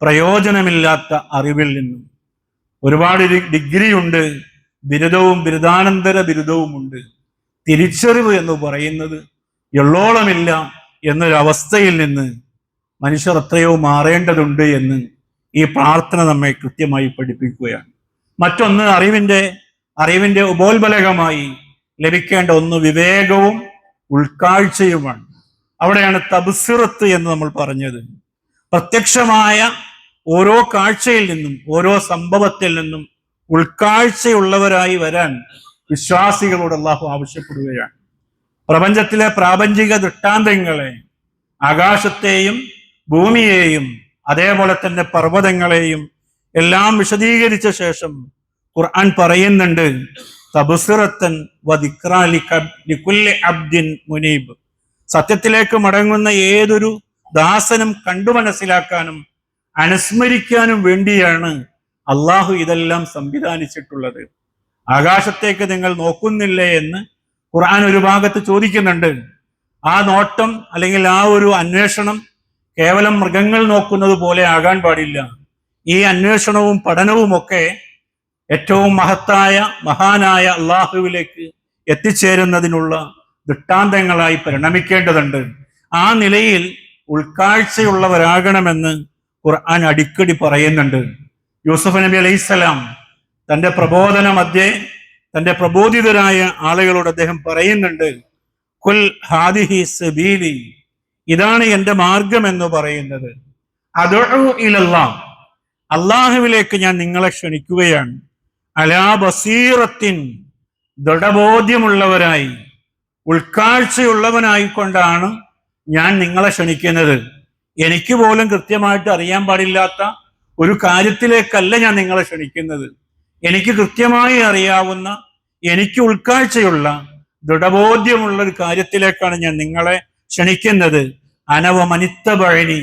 S1: പ്രയോജനമില്ലാത്ത അറിവിൽ നിന്നും. ഒരുപാട് ഡിഗ്രി ഉണ്ട്, ബിരുദവും ബിരുദാനന്തര ബിരുദവുമുണ്ട്. തിരിച്ചറിവ് എന്ന് പറയുന്നത് എള്ളോളമില്ല എന്നൊരവസ്ഥയിൽ നിന്ന് മനുഷ്യർ എത്രയോ മാറേണ്ടതുണ്ട് എന്ന് ഈ പ്രാർത്ഥന നമ്മെ കൃത്യമായി പഠിപ്പിക്കുകയാണ്. മറ്റൊന്ന് അറിവിന്റെ ഉപോത്ബലകമായി ലഭിക്കേണ്ട ഒന്ന് വിവേകവും ഉൾക്കാഴ്ചയുമാണ്. അവിടെയാണ് തബ്സിറത്ത് എന്ന് നമ്മൾ പറഞ്ഞത്. പ്രത്യക്ഷമായ ഓരോ കാഴ്ചയിൽ നിന്നും ഓരോ സംഭവത്തിൽ നിന്നും ഉൾക്കാഴ്ചയുള്ളവരായി വരാൻ വിശ്വാസികളോട് അള്ളാഹു ആവശ്യപ്പെടുകയാണ്. പ്രപഞ്ചത്തിലെ പ്രാപഞ്ചിക ദൃഷ്ടാന്തങ്ങളെ, ആകാശത്തെയും ഭൂമിയെയും അതേപോലെ തന്നെ പർവ്വതങ്ങളെയും എല്ലാം വിശദീകരിച്ച ശേഷം ഖുർആൻ പറയുന്നുണ്ട്, തബ്സിറത്തൻ വദിക്റാ ലികുല്ലി അബ്ദിൻ മുനീബ്. സത്യത്തിലേക്ക് മടങ്ങുന്ന ഏതൊരു ദാസനും കണ്ടു മനസ്സിലാക്കാനും അനുസ്മരിക്കാനും വേണ്ടിയാണ് അള്ളാഹു ഇതെല്ലാം സംവിധാനിച്ചിട്ടുള്ളത്. ആകാശത്തേക്ക് നിങ്ങൾ നോക്കുന്നില്ലേ എന്ന് ഖുർആൻ ഒരു ഭാഗത്ത് ചോദിക്കുന്നുണ്ട്. ആ നോട്ടം അല്ലെങ്കിൽ ആ ഒരു അന്വേഷണം കേവലം മൃഗങ്ങൾ നോക്കുന്നത് പോലെ ആകാൻ പാടില്ല. ഈ അന്വേഷണവും പഠനവും ഒക്കെ ഏറ്റവും മഹാനായ അള്ളാഹുവിലേക്ക് എത്തിച്ചേരുന്നതിനുള്ള ദൃഷ്ടാന്തങ്ങളായി പരിണമിക്കേണ്ടതുണ്ട്. ആ നിലയിൽ ഉൾക്കാഴ്ചയുള്ളവരാകണമെന്ന് ഖുർആൻ അടിക്കടി പറയുന്നുണ്ട്. യൂസുഫ് നബി അലൈഹിസ്സലാം തന്റെ പ്രബോധന മധ്യേ തന്റെ പ്രബോധിതരായ ആളുകളോട് അദ്ദേഹം പറയുന്നുണ്ട്, കുൽ ഹാദിഹി സബീലി, ഇതാണ് എന്റെ മാർഗം എന്ന് പറയുന്നത്. അദ്ഉ ഇലല്ലാഹ്, അള്ളാഹുവിലേക്ക് ഞാൻ നിങ്ങളെ ക്ഷണിക്കുകയാണ്. അലാ ബസീറത്തിൻ, ദൃഢബോധ്യമുള്ളവരായി ഉൾക്കാഴ്ചയുള്ളവനായിക്കൊണ്ടാണ് ഞാൻ നിങ്ങളെ ക്ഷണിക്കുന്നത്. എനിക്ക് പോലും കൃത്യമായിട്ട് അറിയാൻ പാടില്ലാത്ത ഒരു കാര്യത്തിലേക്കല്ല ഞാൻ നിങ്ങളെ ക്ഷണിക്കുന്നത്. എനിക്ക് കൃത്യമായി അറിയാവുന്ന, എനിക്ക് ഉൾക്കാഴ്ചയുള്ള, ദൃഢബോധ്യമുള്ള ഒരു കാര്യത്തിലേക്കാണ് ഞാൻ നിങ്ങളെ ക്ഷണിക്കുന്നത്. അനവ മനിത്തബഴനി,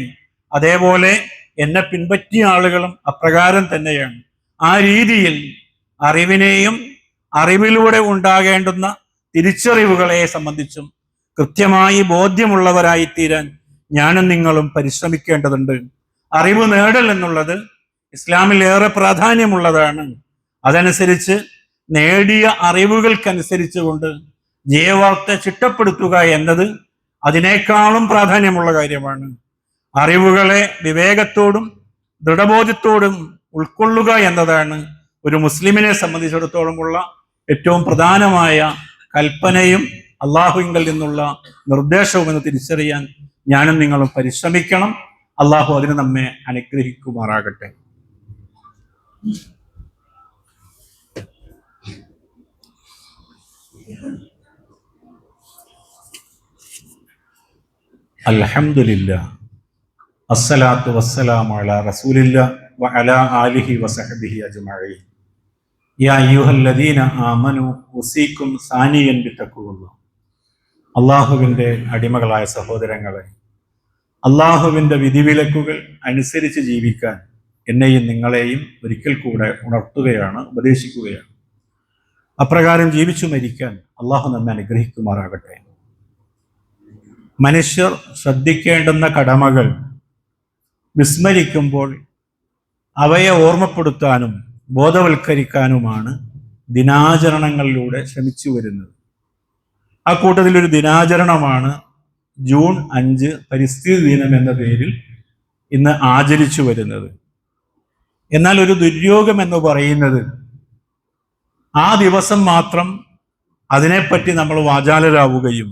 S1: അതേപോലെ എന്നെ പിൻപറ്റിയ ആളുകളും അപ്രകാരം തന്നെയാണ്. ആ രീതിയിൽ അറിവിനെയും അറിവിലൂടെ ഉണ്ടാകേണ്ടുന്ന തിരിച്ചറിവുകളെ സംബന്ധിച്ചും കൃത്യമായി ബോധ്യമുള്ളവരായി തീരാൻ ഞാനും നിങ്ങളും പരിശ്രമിക്കേണ്ടതുണ്ട്. അറിവ് നേടൽ എന്നുള്ളത് ഇസ്ലാമിൽ ഏറെ പ്രാധാന്യമുള്ളതാണ്. അതനുസരിച്ച് നേടിയ അറിവുകൾക്കനുസരിച്ച് കൊണ്ട് ജീവിതത്തെ ചിട്ടപ്പെടുത്തുക എന്നത് അതിനേക്കാളും പ്രാധാന്യമുള്ള കാര്യമാണ്. അറിവുകളെ വിവേകത്തോടും ദൃഢബോധ്യത്തോടും ഉൾക്കൊള്ളുക എന്നതാണ് ഒരു മുസ്ലിമിനെ സംബന്ധിച്ചിടത്തോളമുള്ള ഏറ്റവും പ്രധാനമായ കൽപ്പനയും അള്ളാഹുവിങ്കിൽ നിന്നുള്ള നിർദ്ദേശവും എന്ന് തിരിച്ചറിയാൻ ഞാനും നിങ്ങളും പരിശ്രമിക്കണം. അള്ളാഹു അതിന് നമ്മെ അനുഗ്രഹിക്കുമാറാകട്ടെ. അൽഹംദുലില്ലാഹ് അസ്സലാത്തു വസ്സലാമു അലാ റസൂലില്ലാഹ് വഅലാ ആലിഹി വസഹ്ബിഹി അജ്മഈൻ. യാ അയ്യുഹല്ലദീന ആമനു ഉസീക്കും സാനിയൻ ബിത്തഖ്വല്ലാഹ്. അള്ളാഹുവിൻ്റെ അടിമകളായ സഹോദരങ്ങളെ, അള്ളാഹുവിൻ്റെ വിധിവിലക്കുകൾ അനുസരിച്ച് ജീവിക്കാൻ എന്നെയും നിങ്ങളെയും ഒരിക്കൽ കൂടെ ഉണർത്തുകയാണ്, ഉപദേശിക്കുകയാണ്. അപ്രകാരം ജീവിച്ചു മരിക്കാൻ അള്ളാഹു നമ്മെ അനുഗ്രഹിക്കുമാറാകട്ടെ. മനുഷ്യർ ശ്രദ്ധിക്കേണ്ടുന്ന കടമകൾ വിസ്മരിക്കുമ്പോൾ അവയെ ഓർമ്മപ്പെടുത്താനും ബോധവൽക്കരിക്കാനുമാണ് ദിനാചരണങ്ങളിലൂടെ ശ്രമിച്ചു വരുന്നത്. ആ കൂട്ടത്തിലൊരു ദിനാചരണമാണ് ജൂൺ 5 പരിസ്ഥിതി ദിനം എന്ന പേരിൽ ഇന്ന് ആചരിച്ചു വരുന്നത്. എന്നാൽ ഒരു ദുര്യോഗം എന്ന് പറയുന്നത് ആ ദിവസം മാത്രം അതിനെപ്പറ്റി നമ്മൾ വാചാലരാവുകയും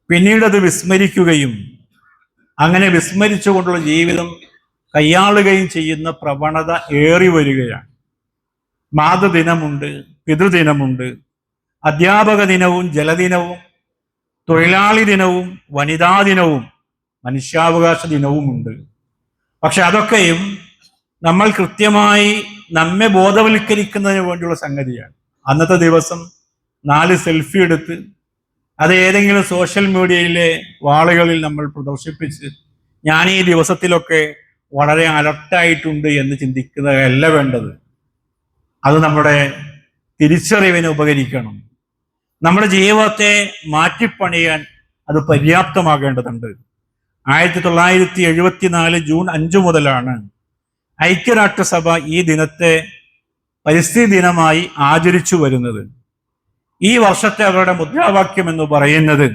S1: പിന്നീട് അത് വിസ്മരിക്കുകയും അങ്ങനെ വിസ്മരിച്ചുകൊണ്ടുള്ള ജീവിതം കൈയാളുകയും ചെയ്യുന്ന പ്രവണത ഏറി വരികയാണ്. മാതൃദിനമുണ്ട്, പിതൃദിനമുണ്ട്, അധ്യാപക ദിനവും ജലദിനവും തൊഴിലാളി ദിനവും വനിതാ ദിനവും മനുഷ്യാവകാശ ദിനവുമുണ്ട്. പക്ഷെ അതൊക്കെയും നമ്മൾ കൃത്യമായി നമ്മെ ബോധവൽക്കരിക്കുന്നതിന് വേണ്ടിയുള്ള സംഗതിയാണ്. അന്നത്തെ ദിവസം 4 സെൽഫി എടുത്ത് അത് ഏതെങ്കിലും സോഷ്യൽ മീഡിയയിലെ വാളുകളിൽ നമ്മൾ പ്രദർശിപ്പിച്ച് ഞാൻ ഈ ദിവസത്തിലൊക്കെ വളരെ അലർട്ടായിട്ടുണ്ട് എന്ന് ചിന്തിക്കുന്നതല്ല വേണ്ടത്. അത് നമ്മുടെ തിരിച്ചറിവിന് ഉപകരിക്കണം. നമ്മുടെ ജീവിതത്തെ മാറ്റിപ്പണിയാൻ അത് പര്യാപ്തമാകേണ്ടതുണ്ട്. 1974 ജൂൺ 5 മുതലാണ് ഐക്യരാഷ്ട്രസഭ ഈ ദിനത്തെ പരിസ്ഥിതി ദിനമായി ആചരിച്ചു വരുന്നത്. ഈ വർഷത്തെ അവരുടെ മുദ്രാവാക്യം എന്ന് പറയുന്നത്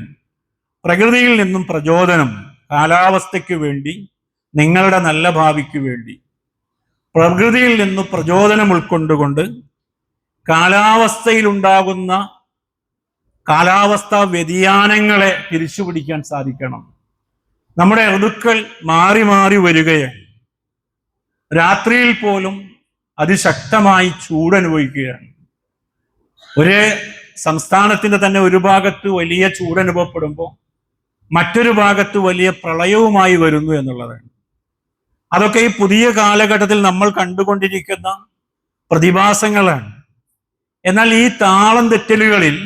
S1: പ്രകൃതിയിൽ നിന്നും പ്രചോദനം, കാലാവസ്ഥയ്ക്ക് വേണ്ടി, നിങ്ങളുടെ നല്ല ഭാവിക്ക് വേണ്ടി. പ്രകൃതിയിൽ നിന്നും പ്രചോദനം ഉൾക്കൊണ്ടുകൊണ്ട് കാലാവസ്ഥയിലുണ്ടാകുന്ന കാലാവസ്ഥാ വ്യതിയാനങ്ങളെ തിരിച്ചുപിടിക്കാൻ സാധിക്കണം. നമ്മുടെ ഋതുക്കൾ മാറി മാറി വരികയാണ്. രാത്രിയിൽ പോലും അതിശക്തമായി ചൂടനുഭവിക്കുകയാണ്. ഒരു സംസ്ഥാനത്തിന്റെ തന്നെ ഒരു ഭാഗത്ത് വലിയ ചൂടനുഭവപ്പെടുമ്പോൾ മറ്റൊരു ഭാഗത്ത് വലിയ പ്രളയവുമായി വരുന്നു എന്നുള്ളതാണ്. അതൊക്കെ ഈ പുതിയ കാലഘട്ടത്തിൽ നമ്മൾ കണ്ടുകൊണ്ടിരിക്കുന്ന പ്രതിഭാസങ്ങളാണ്. എന്നാൽ ഈ താളം തെറ്റലുകളിൽ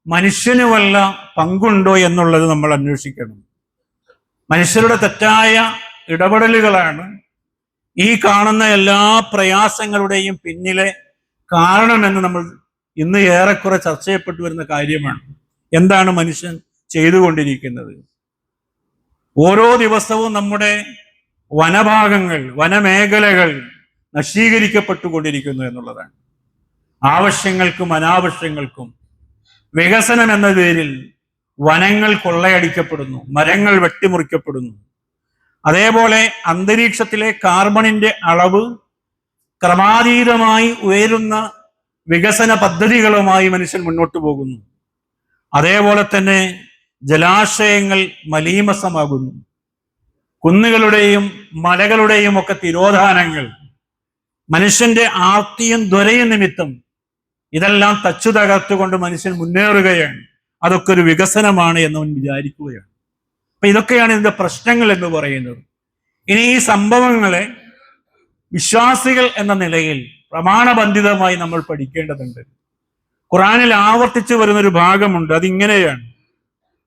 S1: മനുഷ്യന് വല്ല പങ്കുണ്ടോ എന്നുള്ളത് നമ്മൾ അന്വേഷിക്കണം. മനുഷ്യരുടെ തെറ്റായ ഇടപെടലുകളാണ് ഈ കാണുന്ന എല്ലാ പ്രയാസങ്ങളുടെയും പിന്നിലെ കാരണമെന്ന് നമ്മൾ ഇന്ന് ഏറെക്കുറെ ചർച്ച ചെയ്യപ്പെട്ടു വരുന്ന കാര്യമാണ്. എന്താണ് മനുഷ്യൻ ചെയ്തുകൊണ്ടിരിക്കുന്നത്? ഓരോ ദിവസവും നമ്മുടെ വനഭാഗങ്ങൾ, വനമേഖലകൾ നശീകരിക്കപ്പെട്ടുകൊണ്ടിരിക്കുന്നു എന്നുള്ളതാണ്. ആവശ്യങ്ങൾക്കും അനാവശ്യങ്ങൾക്കും വികസനം എന്ന പേരിൽ വനങ്ങൾ കൊള്ളയടിക്കപ്പെടുന്നു, മരങ്ങൾ വെട്ടിമുറിക്കപ്പെടുന്നു. അതേപോലെ അന്തരീക്ഷത്തിലെ കാർബണിന്റെ അളവ് ക്രമാതീതമായി ഉയരുന്ന വികസന പദ്ധതികളുമായി മനുഷ്യൻ മുന്നോട്ട് പോകുന്നു. അതേപോലെ തന്നെ ജലാശയങ്ങൾ മലീമസമാകുന്നു. കുന്നുകളുടെയും മലകളുടെയും ഒക്കെ തിരോധാനങ്ങൾ മനുഷ്യന്റെ ആർത്തിയും ദ്വരയും നിമിത്തം ഇതെല്ലാം തച്ചു തകർത്തുകൊണ്ട് മനുഷ്യൻ മുന്നേറുകയാണ്. അതൊക്കെ ഒരു വികസനമാണ് എന്ന് അവൻ വിചാരിക്കുകയാണ്. അപ്പൊ ഇതൊക്കെയാണ് ഇതിന്റെ പ്രശ്നങ്ങൾ എന്ന് പറയുന്നത്. ഇനി ഈ സംഭവങ്ങളെ വിശ്വാസികൾ എന്ന നിലയിൽ പ്രമാണബന്ധിതമായി നമ്മൾ പഠിക്കേണ്ടതുണ്ട്. ഖുറാനിൽ ആവർത്തിച്ചു വരുന്നൊരു ഭാഗമുണ്ട്. അതിങ്ങനെയാണ്: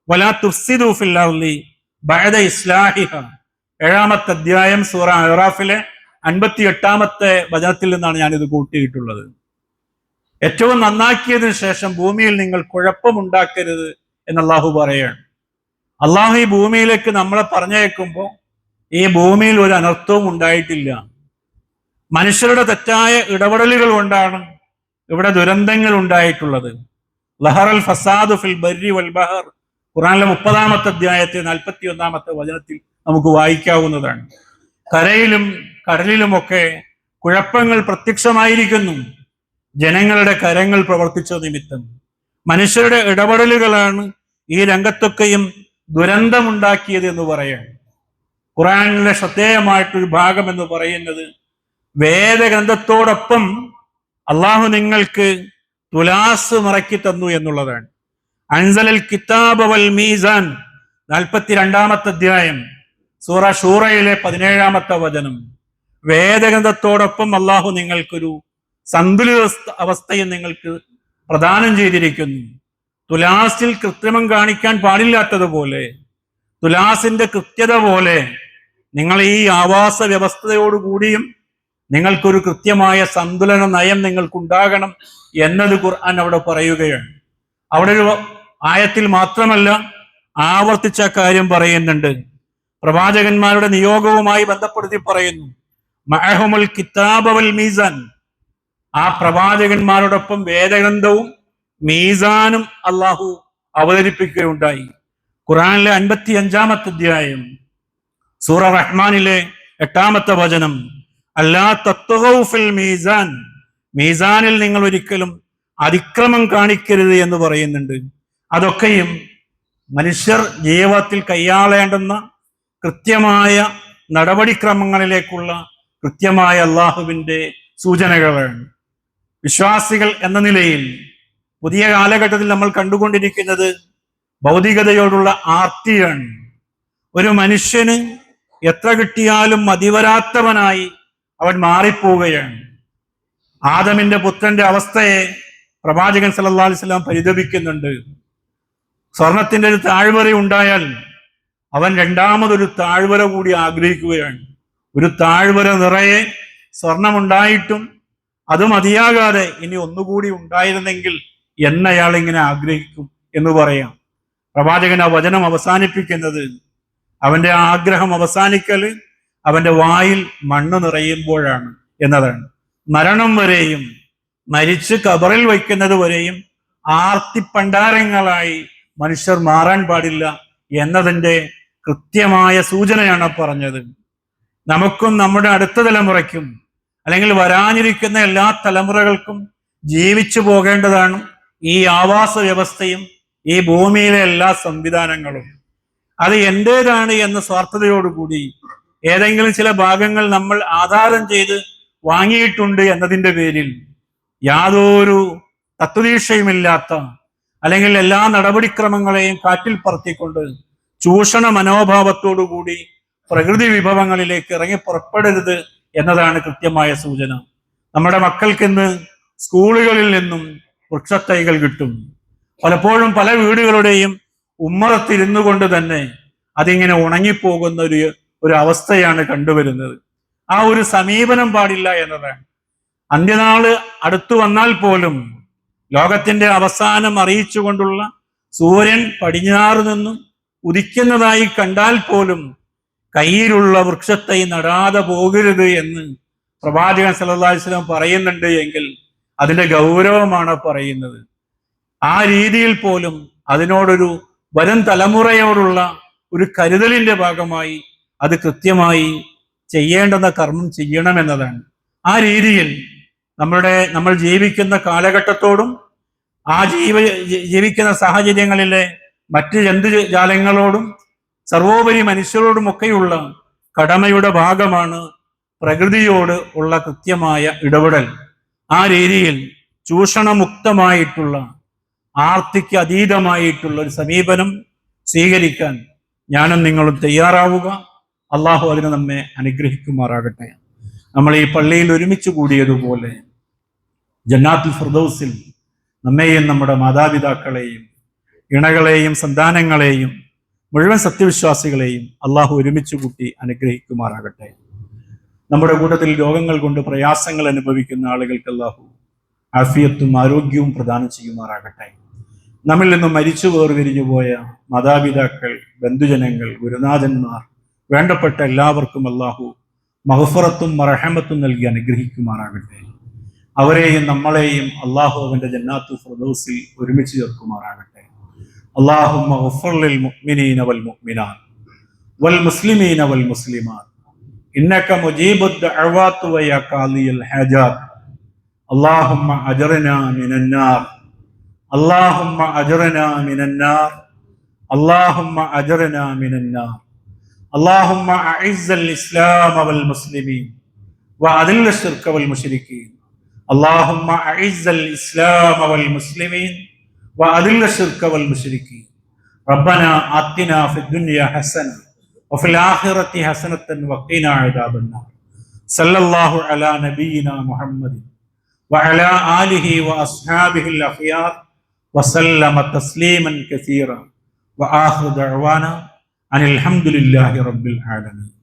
S1: വലാ തുഫ്സിദു ഫിൽ അർളി ബഅദ ഇസ്ലാഹിഹ. 7-ാമത്തെ അധ്യായം സൂറ അറാഫിലെ 58-ാമത്തെ വചനത്തിൽ നിന്നാണ് ഞാനിത് കൂട്ടിയിട്ടുള്ളത്. ഏറ്റവും നന്നാക്കിയതിനു ശേഷം ഭൂമിയിൽ നിങ്ങൾ കുഴപ്പമുണ്ടാക്കരുത് എന്ന് അള്ളാഹു പറയാണ്. അള്ളാഹു ഈ ഭൂമിയിലേക്ക് നമ്മളെ പറഞ്ഞയക്കുമ്പോൾ ഈ ഭൂമിയിൽ ഒരു അനർത്ഥവും ഉണ്ടായിട്ടില്ല. മനുഷ്യരുടെ തെറ്റായ ഇടപെടലുകൾ കൊണ്ടാണ് ഇവിടെ ദുരന്തങ്ങൾ ഉണ്ടായിട്ടുള്ളത്. ലഹറൽ ഫസാദു ഫിൽ ബർരി വൽ ബഹർ, ഖുറാനിലെ 30-ാമത്തെ അധ്യായത്തെ 41-ാമത്തെ വചനത്തിൽ നമുക്ക് വായിക്കാവുന്നതാണ്. കരയിലും കടലിലുമൊക്കെ കുഴപ്പങ്ങൾ പ്രത്യക്ഷമായിരിക്കുന്നു, ജനങ്ങളുടെ കരങ്ങൾ പ്രവർത്തിച്ച നിമിത്തം. മനുഷ്യരുടെ ഇടപെടലുകളാണ് ഈ രംഗത്തൊക്കെയും ദുരന്തമുണ്ടാക്കിയത് എന്ന് പറയാം. ഖുറാനിലെ ശ്രദ്ധേയമായിട്ടൊരു ഭാഗം എന്ന് പറയുന്നത്, വേദഗ്രന്ഥത്തോടൊപ്പം അള്ളാഹു നിങ്ങൾക്ക് തുലാസ് മറക്കി തന്നു എന്നുള്ളതാണ്. അൻസലൽ കിതാബ വൽ മീസാൻ, 42-ാമത്തെ അധ്യായം സൂറ ഷൂറയിലെ 17-ാമത്തെ വചനം. വേദഗ്രന്ഥത്തോടൊപ്പം അള്ളാഹു നിങ്ങൾക്കൊരു സന്തുലിത അവസ്ഥയും നിങ്ങൾക്ക് പ്രദാനം ചെയ്തിരിക്കുന്നു. തുലാസിൽ കൃത്രിമം കാണിക്കാൻ പാടില്ലാത്തതുപോലെ, തുലാസിന്റെ കൃത്യത പോലെ നിങ്ങൾ ഈ ആവാസ വ്യവസ്ഥയോടുകൂടിയും നിങ്ങൾക്കൊരു കൃത്യമായ സന്തുലന നയം നിങ്ങൾക്കുണ്ടാകണം എന്നത് ഖുർആൻ അവിടെ പറയുകയാണ്. അവിടെ ഒരു ആയത്തിൽ മാത്രമല്ല ആവർത്തിച്ച കാര്യം പറയുന്നുണ്ട്. പ്രവാചകന്മാരുടെ നിയോഗവുമായി ബന്ധപ്പെടുത്തി പറയുന്നു, മഅഹുൽ കിതാബ വൽ മീസാൻ. ആ പ്രവാചകന്മാരോടൊപ്പം വേദഗ്രന്ഥവും മീസാനും അള്ളാഹു അവതരിപ്പിക്കുകയുണ്ടായി. ഖുർആനിലെ 55-ാമത്തെ അധ്യായം സൂറ റഹ്മാനിലെ 8-ാമത്തെ വചനം, അല്ലാ തത്വഹു ഫിൽ മീസാൻ, മീസാനിൽ നിങ്ങൾ ഒരിക്കലും അതിക്രമം കാണിക്കരുത് എന്ന് പറയുന്നുണ്ട്. അതൊക്കെയും മനുഷ്യർ ജീവിതത്തിൽ കൈയാളേണ്ടുന്ന കൃത്യമായ നടപടിക്രമങ്ങളിലേക്കുള്ള കൃത്യമായ അള്ളാഹുവിന്റെ സൂചനകളാണ്. വിശ്വാസികൾ എന്ന നിലയിൽ പുതിയ കാലഘട്ടത്തിൽ നമ്മൾ കണ്ടുകൊണ്ടിരിക്കുന്നത് ഭൗതികതയോടുള്ള ആർത്തിയാണ്. ഒരു മനുഷ്യന് എത്ര കിട്ടിയാലും മതിവരാത്തവനായി അവൻ മാറിപ്പോവുകയാണ്. ആദമിന്റെ പുത്രന്റെ അവസ്ഥയെ പ്രവാചകൻ സല്ലല്ലാഹു അലൈഹി വസല്ലം പരിതപിക്കുന്നുണ്ട്. സ്വർണത്തിന്റെ ഒരു താഴ്വര ഉണ്ടായാൽ അവൻ രണ്ടാമതൊരു താഴ്വര കൂടി ആഗ്രഹിക്കുകയാണ്. ഒരു താഴ്വര നിറയെ സ്വർണമുണ്ടായിട്ടും അത് മതിയാകാതെ ഇനി ഒന്നുകൂടി ഉണ്ടായിരുന്നെങ്കിൽ എന്നയാൾ ഇങ്ങനെ ആഗ്രഹിക്കും എന്ന് പറയാം. പ്രവാചകൻ ആ വചനം അവസാനിപ്പിക്കുന്നത്, അവന്റെ ആഗ്രഹം അവസാനിക്കൽ അവന്റെ വായിൽ മണ്ണ് നിറയുമ്പോഴാണ് എന്നതാണ്. മരണം വരെയും, മരിച്ച് കബറിൽ വയ്ക്കുന്നത് വരെയും ആർത്തിപ്പണ്ടാരങ്ങളായി മനുഷ്യർ മാറാൻ പാടില്ല എന്നതിൻ്റെ കൃത്യമായ സൂചനയാണ് പറഞ്ഞത്. നമുക്കും നമ്മുടെ അടുത്ത തലമുറയ്ക്കും അല്ലെങ്കിൽ വരാനിരിക്കുന്ന എല്ലാ തലമുറകൾക്കും ജീവിച്ചു പോകേണ്ടതാണ് ഈ ആവാസ വ്യവസ്ഥയും ഈ ഭൂമിയിലെ എല്ലാ സംവിധാനങ്ങളും. അത് എന്റേതാണ് എന്ന സ്വാർത്ഥതയോടുകൂടി ഏതെങ്കിലും ചില ഭാഗങ്ങൾ നമ്മൾ ആധാരം ചെയ്ത് വാങ്ങിയിട്ടുണ്ട് എന്നതിൻ്റെ പേരിൽ യാതൊരു തത്വദീക്ഷയുമില്ലാത്ത, അല്ലെങ്കിൽ എല്ലാ നടപടിക്രമങ്ങളെയും കാറ്റിൽ പറത്തിക്കൊണ്ട് ചൂഷണ മനോഭാവത്തോടുകൂടി പ്രകൃതി വിഭവങ്ങളിലേക്ക് ഇറങ്ങി പുറപ്പെടരുത് എന്നതാണ് കൃത്യമായ സൂചന. നമ്മുടെ മക്കൾക്കിന്ന് സ്കൂളുകളിൽ നിന്നും വൃക്ഷത്തൈകൾ കിട്ടും. പലപ്പോഴും പല വീടുകളുടെയും ഉമ്മറത്തിരുന്നു കൊണ്ട് തന്നെ അതിങ്ങനെ ഉണങ്ങിപ്പോകുന്ന ഒരു അവസ്ഥയാണ് കണ്ടുവരുന്നത്. ആ ഒരു സമീപനം പാടില്ല എന്നതാണ്. അന്ത്യനാള് അടുത്തു വന്നാൽ പോലും, ലോകത്തിന്റെ അവസാനം അറിയിച്ചുകൊണ്ടുള്ള സൂര്യൻ പടിഞ്ഞാറ് നിന്നും ഉദിക്കുന്നതായി കണ്ടാൽ പോലും കയ്യിലുള്ള വൃക്ഷത്തൈ നടാതെ പോകരുത് എന്ന് പ്രവാചകൻ സല്ലല്ലാഹു അലൈഹി വസല്ലം പറയുന്നുണ്ട് എങ്കിൽ അതിന്റെ ഗൗരവമാണ് പറയുന്നത്. ആ രീതിയിൽ പോലും അതിനോടൊരു വരും തലമുറയോടുള്ള ഒരു കരുതലിന്റെ ഭാഗമായി അത് കൃത്യമായി ചെയ്യേണ്ടുന്ന കർമ്മം ചെയ്യണമെന്നതാണ്. ആ രീതിയിൽ നമ്മൾ ജീവിക്കുന്ന കാലഘട്ടത്തോടും ജീവിക്കുന്ന സാഹചര്യങ്ങളിലെ മറ്റ് ജന്തുജാലങ്ങളോടും സർവോപരി മനുഷ്യരോടുമൊക്കെയുള്ള കടമയുടെ ഭാഗമാണ് പ്രകൃതിയോട് ഉള്ള കൃത്യമായ ഇടപെടൽ. ആ രീതിയിൽ ചൂഷണമുക്തമായിട്ടുള്ള, ആർത്തിക്ക് അതീതമായിട്ടുള്ള ഒരു സമീപനം സ്വീകരിക്കാൻ ഞാനും നിങ്ങളും തയ്യാറാവുക. അള്ളാഹു അതിന് നമ്മെ അനുഗ്രഹിക്കുമാറാകട്ടെ. നമ്മൾ ഈ പള്ളിയിൽ ഒരുമിച്ച് കൂടിയതുപോലെ ജന്നാത്തുൽ ഫിർദൗസിൽ നമ്മെയും നമ്മുടെ മാതാപിതാക്കളെയും ഇണകളെയും സന്താനങ്ങളെയും മുഴുവൻ സത്യവിശ്വാസികളെയും അള്ളാഹു ഒരുമിച്ച് കൂട്ടി അനുഗ്രഹിക്കുമാറാകട്ടെ. നമ്മുടെ കൂട്ടത്തിൽ രോഗങ്ങൾ കൊണ്ട് പ്രയാസങ്ങൾ അനുഭവിക്കുന്ന ആളുകൾക്ക് അള്ളാഹു ആഫിയത്തും ആരോഗ്യവും പ്രദാനം ചെയ്യുമാറാകട്ടെ. നമ്മിൽ നിന്നും മരിച്ചു വേർതിരിഞ്ഞു പോയ മാതാപിതാക്കൾ, ബന്ധുജനങ്ങൾ, ഗുരുനാഥന്മാർ, വേണ്ടപ്പെട്ട എല്ലാവർക്കും അള്ളാഹു മഗ്ഫിറത്തും മർഹമത്തും നൽകി അനുഗ്രഹിക്കുമാറാകട്ടെ. അവരെയും നമ്മളെയും അള്ളാഹു അവന്റെ ജന്നാത്തുൽ ഫിർദൗസിൽ ഒരുമിച്ച് ചേർക്കുമാറാകട്ടെ. അല്ലാഹുമ്മ ഗഫിർ ലിൽ മുഅ്മിനീന വൽ മുഅ്മിനാത്ത് വൽ മുസ്ലിമീന വൽ മുസ്ലിമാത്ത് ഇന്നക മുജീബുദ് ദഅവാത്ത് വയാ ഖാദിയൽ ഹാജാത്ത്. അല്ലാഹുമ്മ അജ്റിനാ മിനൻ നാർ, അല്ലാഹുമ്മ അജ്റിനാ മിനൻ നാർ, അല്ലാഹുമ്മ അജ്റിനാ മിനൻ നാർ. اللهم أعز الإسلام والمسلمين وأذل الشرك والمشركين. اللهم أعز الإسلام والمسلمين وأذل الشرك والمشركين. ربنا آتنا في الدنيا حسنة وفي الآخرة حسنة وقنا عذاب النار. صلى الله على نبينا محمد وعلى آله وأصحابه الأخيار وسلم تسليما كثيرا وآخر دعوانا أن الحمد لله رب العالمين.